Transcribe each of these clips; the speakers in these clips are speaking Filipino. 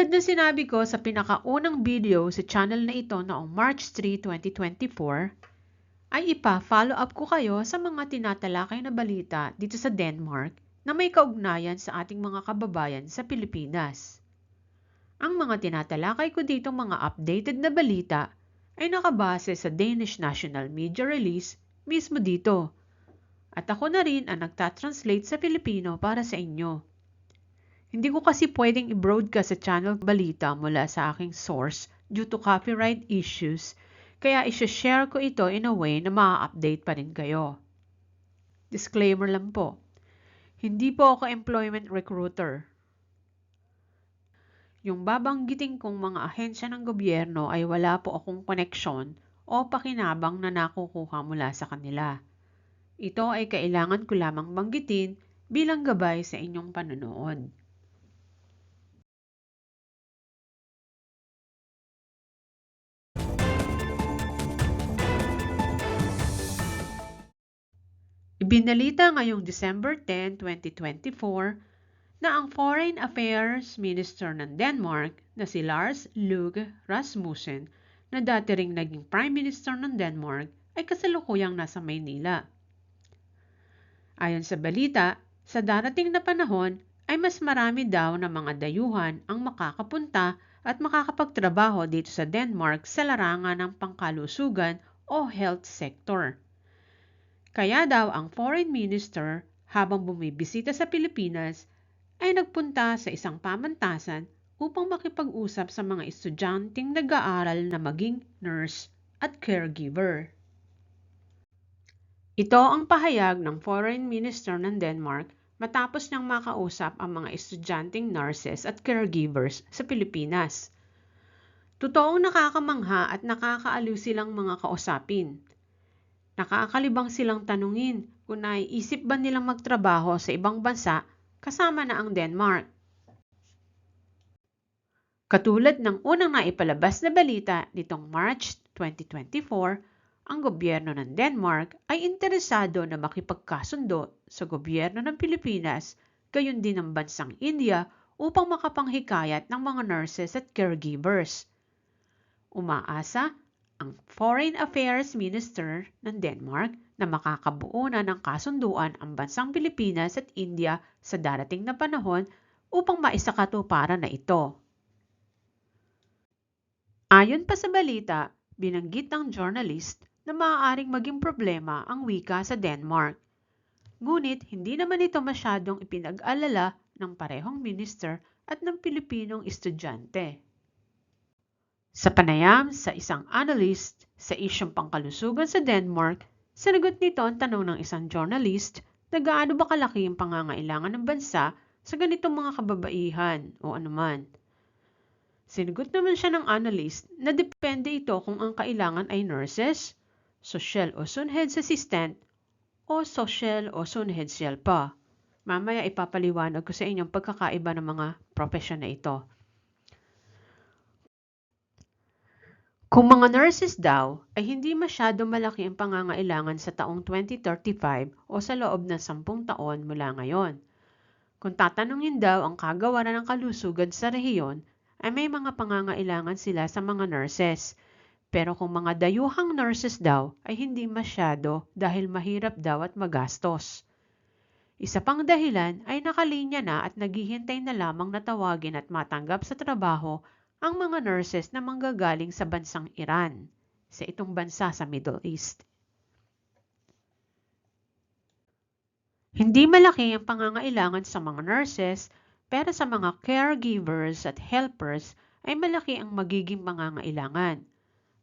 Tulad na sinabi ko sa pinakaunang video sa channel na ito noong March 3, 2024, ay ipa-follow up ko kayo sa mga tinatalakay na balita dito sa Denmark na may kaugnayan sa ating mga kababayan sa Pilipinas. Ang mga tinatalakay ko dito mga updated na balita ay nakabase sa Danish National Media Release mismo dito. At ako na rin ang nagtatranslate sa Filipino para sa inyo. Hindi ko kasi pwedeng i-broadcast sa channel balita mula sa aking source due to copyright issues, kaya i-share ko ito in a way na ma-update pa rin kayo. Disclaimer lang po, hindi po ako employment recruiter. Yung babanggitin kong mga ahensya ng gobyerno ay wala po akong koneksyon o pakinabang na nakukuha mula sa kanila. Ito ay kailangan ko lamang banggitin bilang gabay sa inyong panonood. Ibinalita ngayong December 10, 2024 na ang Foreign Affairs Minister ng Denmark na si Lars Løkke Rasmussen na dati ring naging Prime Minister ng Denmark ay kasalukuyang nasa Maynila. Ayon sa balita, sa darating na panahon ay mas marami daw na mga dayuhan ang makakapunta at makakapagtrabaho dito sa Denmark sa larangan ng pangkalusugan o health sector. Kaya daw ang Foreign Minister habang bumibisita sa Pilipinas ay nagpunta sa isang pamantasan upang makipag-usap sa mga estudyanteng nag-aaral na maging nurse at caregiver. Ito ang pahayag ng Foreign Minister ng Denmark matapos niyang makausap ang mga estudyanteng nurses at caregivers sa Pilipinas. Totoong nakakamangha at nakakaaliw silang mga kausapin. Nakakalibang silang tanungin kung naiisip ba nilang magtrabaho sa ibang bansa kasama na ang Denmark. Katulad ng unang naipalabas na balita nitong March 2024, ang gobyerno ng Denmark ay interesado na makipagkasundo sa gobyerno ng Pilipinas, gayon din ng bansang India upang makapanghikayat ng mga nurses at caregivers. Umaasa ang Foreign Affairs Minister ng Denmark na makakabuo na ng kasunduan ang bansang Pilipinas at India sa darating na panahon upang maisakatuparan na ito. Ayon pa sa balita, binanggit ng journalist na maaaring maging problema ang wika sa Denmark. Ngunit hindi naman ito masyadong ipinag-alala ng parehong minister at ng Pilipinong estudyante. Sa panayam sa isang analyst sa isyong pangkalusugan sa Denmark, sinagot nito ang tanong ng isang journalist na gaano ba kalaki ang pangangailangan ng bansa sa ganitong mga kababaihan o anuman. Sinagot naman siya ng analyst na depende ito kung ang kailangan ay nurses, social o sunheads assistant, o social o sunheads pa. Mamaya ipapaliwanag ko sa inyong pagkakaiba ng mga profesyon na ito. Kung mga nurses daw ay hindi masyado malaki ang pangangailangan sa taong 2035 o sa loob ng 10 taon mula ngayon. Kung tatanungin daw ang kagawaran ng kalusugan sa rehiyon, ay may mga pangangailangan sila sa mga nurses. Pero kung mga dayuhang nurses daw ay hindi masyado dahil mahirap daw at magastos. Isa pang dahilan ay nakalinya na at naghihintay na lamang na tawagin at matanggap sa trabaho ang mga nurses na manggagaling sa bansang Iran, sa itong bansa sa Middle East. Hindi malaki ang pangangailangan sa mga nurses, pero sa mga caregivers at helpers ay malaki ang magiging pangangailangan.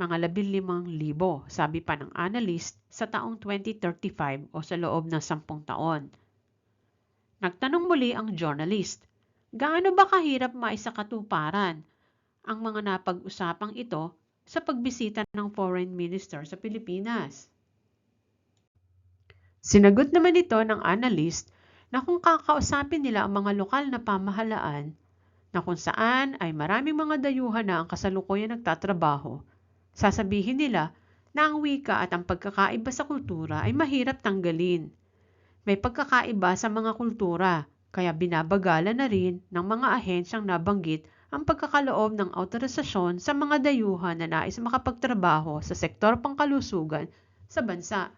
Mga 15,000, sabi pa ng analyst, sa taong 2035 o sa loob ng 10 taon. Nagtanong muli ang journalist, gaano ba kahirap maisakatuparan ang mga napag-usapang ito sa pagbisita ng Foreign Minister sa Pilipinas? Sinagot naman ito ng analyst na kung kakausapin nila ang mga lokal na pamahalaan na kung saan ay maraming mga dayuhan na ang kasalukuyan nagtatrabaho, sasabihin nila na ang wika at ang pagkakaiba sa kultura ay mahirap tanggalin. May pagkakaiba sa mga kultura, kaya binabagalan na rin ng mga ahensyang nabanggit ang pagkakaloob ng autorisasyon sa mga dayuhan na nais makapagtrabaho sa sektor pangkalusugan sa bansa.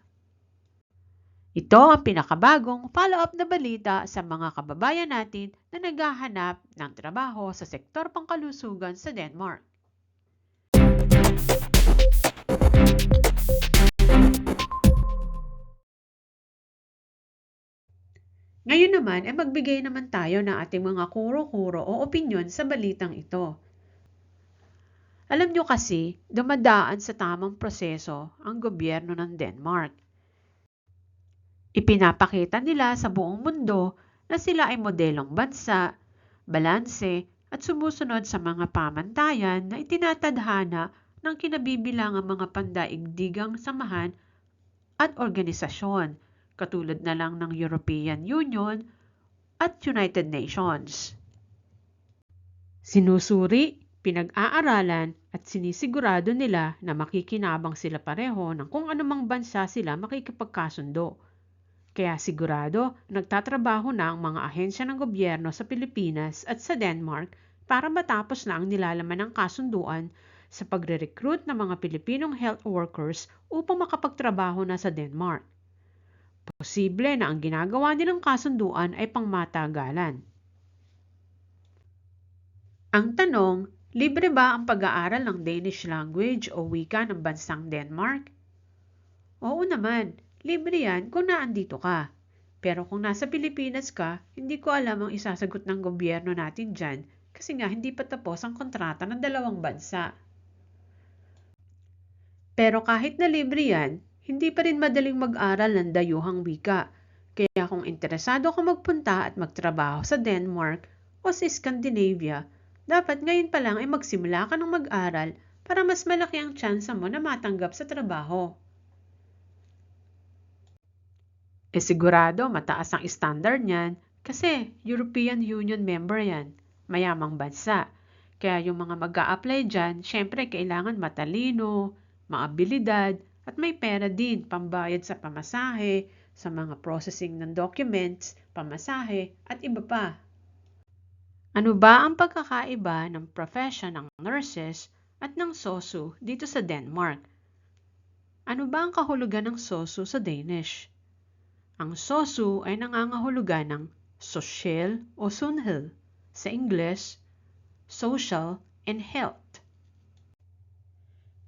Ito ang pinakabagong follow-up na balita sa mga kababayan natin na naghahanap ng trabaho sa sektor pangkalusugan sa Denmark. Ngayon naman ay magbigay naman tayo ng ating mga kuro-kuro o opinyon sa balitang ito. Alam nyo kasi, dumadaan sa tamang proseso ang gobyerno ng Denmark. Ipinapakita nila sa buong mundo na sila ay modelong bansa, balanse at sumusunod sa mga pamantayan na itinatadhana ng kinabibilangang mga pandaigdigang samahan at organisasyon katulad na lang ng European Union at United Nations. Sinusuri, pinag-aaralan at sinisigurado nila na makikinabang sila pareho ng kung anumang bansa sila makikipagkasundo. Kaya sigurado, nagtatrabaho na ang mga ahensya ng gobyerno sa Pilipinas at sa Denmark para matapos na ang nilalaman ng kasunduan sa pagre-recruit ng mga Pilipinong health workers upang makapagtrabaho na sa Denmark. Posible na ang ginagawa nilang kasunduan ay pangmatagalan. Ang tanong, libre ba ang pag-aaral ng Danish language o wika ng bansang Denmark? Oo naman. Libre yan kung naandito ka. Pero kung nasa Pilipinas ka, hindi ko alam ang isasagot ng gobyerno natin dyan kasi nga hindi pa tapos ang kontrata ng dalawang bansa. Pero kahit na libre yan, hindi pa rin madaling mag-aral ng dayuhang wika. Kaya kung interesado ka magpunta at magtrabaho sa Denmark o sa Scandinavia, dapat ngayon pa lang ay magsimula ka ng mag-aral para mas malaki ang tsansa mo na matanggap sa trabaho. Sigurado mataas ang standard niyan kasi European Union member yan, mayamang bansa. Kaya yung mga mag-a-apply dyan, syempre kailangan matalino, maabilidad, at may pera din pambayad sa pamasahe, sa mga processing ng documents, pamasahe, at iba pa. Ano ba ang pagkakaiba ng profession ng nurses at ng SOSU dito sa Denmark? Ano ba ang kahulugan ng SOSU sa Danish? Ang SOSU ay nangangahulugan ng social o sundhed, sa English, social and health.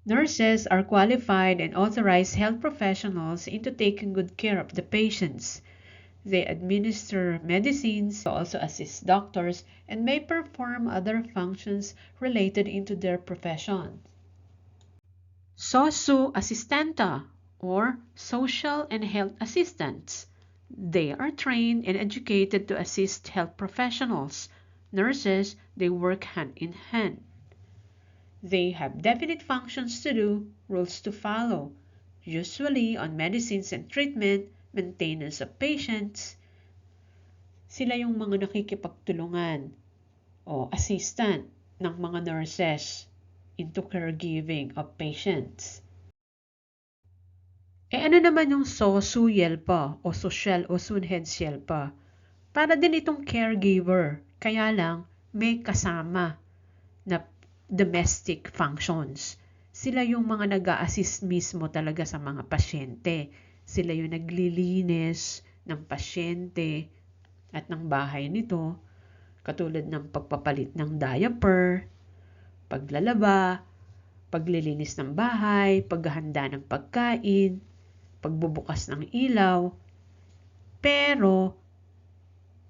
Nurses are qualified and authorized health professionals into taking good care of the patients. They administer medicines, also assist doctors, and may perform other functions related into their profession. SOSU assistanta or social and health assistants. They are trained and educated to assist health professionals. Nurses, they work hand in hand. They have definite functions to do, rules to follow, usually on medicines and treatment, maintenance of patients. Sila yung mga nakikipagtulungan o assistant ng mga nurses into caregiving of patients. Ano naman yung SOSU-YELPA o Social o Sundhedshjælper? Para din itong caregiver, kaya lang may kasama na domestic functions. Sila yung mga nag-a-assist mismo talaga sa mga pasyente. Sila yung naglilinis ng pasyente at ng bahay nito, katulad ng pagpapalit ng diaper, paglalaba, paglilinis ng bahay, paghahanda ng pagkain, pagbubukas ng ilaw. Pero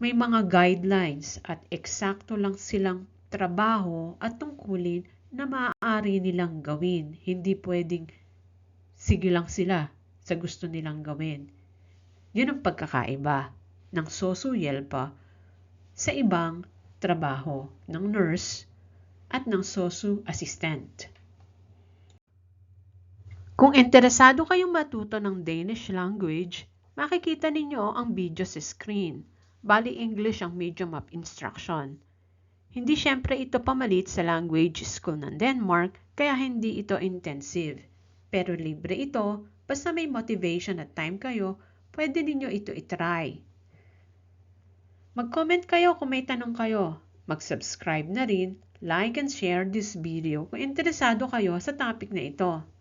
may mga guidelines at eksakto lang silang trabaho at tungkulin na maaari nilang gawin. Hindi pwedeng sige lang sila sa gusto nilang gawin. Yun ang pagkakaiba ng SOSU-YELPA sa ibang trabaho ng nurse at ng SOSU assistant. Kung interesado kayong matuto ng Danish language, makikita ninyo ang video sa screen. Bali English ang medium of instruction. Hindi syempre ito pamalit sa language school ng Denmark, kaya hindi ito intensive. Pero libre ito, basta may motivation at time kayo, pwede ninyo ito itry. Mag-comment kayo kung may tanong kayo. Mag-subscribe na rin Like and share this video kung interesado kayo sa topic na ito.